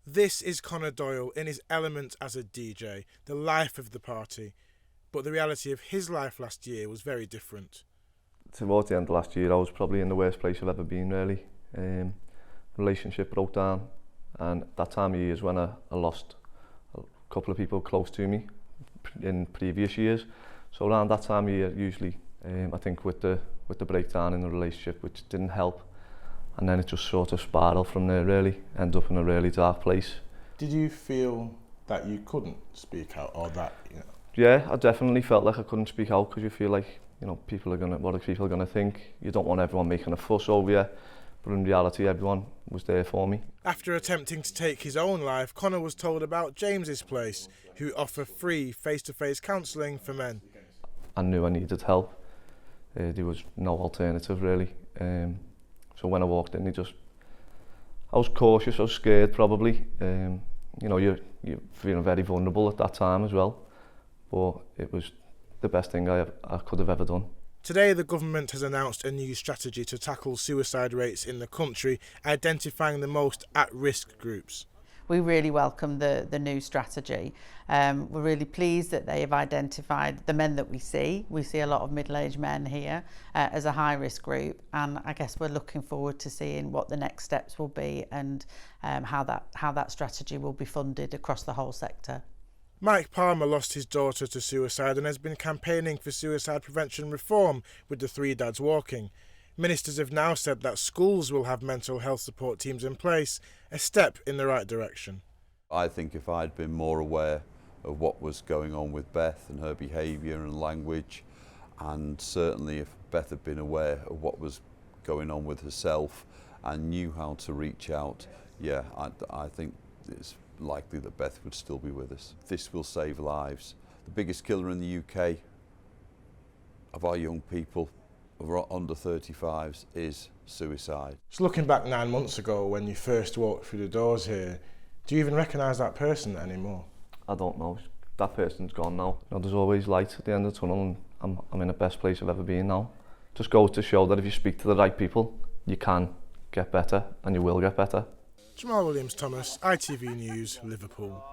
This is Connor Doyle in his element as a DJ, the life of the party. But the reality of his life last year was very different. Towards the end of last year, I was probably in the worst place I've ever been, really. Relationship broke down, and that time of year is when I lost a couple of people close to me in previous years. So around that time of year, usually, I think with the breakdown in the relationship, which didn't help, and then it just sort of spiraled from there, really, end up in a really dark place. Did you feel that you couldn't speak out, or that, Yeah, I definitely felt like I couldn't speak out, because you feel like, what are people gonna think? You don't want everyone making a fuss over you, but in reality, everyone was there for me. After attempting to take his own life, Connor was told about James's Place, who offer free face-to-face counselling for men. I knew I needed help. There was no alternative, really. So when I walked in, I was cautious, I was scared probably. You're feeling very vulnerable at that time as well. But it was the best thing I could have ever done. Today, the government has announced a new strategy to tackle suicide rates in the country, identifying the most at-risk groups. We really welcome the new strategy. We're really pleased that they have identified the men that we see. We see a lot of middle-aged men here as a high-risk group, and I guess we're looking forward to seeing what the next steps will be and how that strategy will be funded across the whole sector. Mike Palmer lost his daughter to suicide and has been campaigning for suicide prevention reform with the Three Dads Walking. Ministers have now said that schools will have mental health support teams in place, a step in the right direction. I think if I'd been more aware of what was going on with Beth and her behaviour and language, and certainly if Beth had been aware of what was going on with herself and knew how to reach out, I think it's likely that Beth would still be with us. This will save lives. The biggest killer in the UK of our young people, of our under 35s, is suicide. So looking back 9 months ago when you first walked through the doors here, do you even recognise that person anymore? I don't know. That person's gone now. There's always light at the end of the tunnel, and I'm in the best place I've ever been now. Just goes to show that if you speak to the right people, you can get better, and you will get better. Jamal Williams-Thomas, ITV News, Liverpool.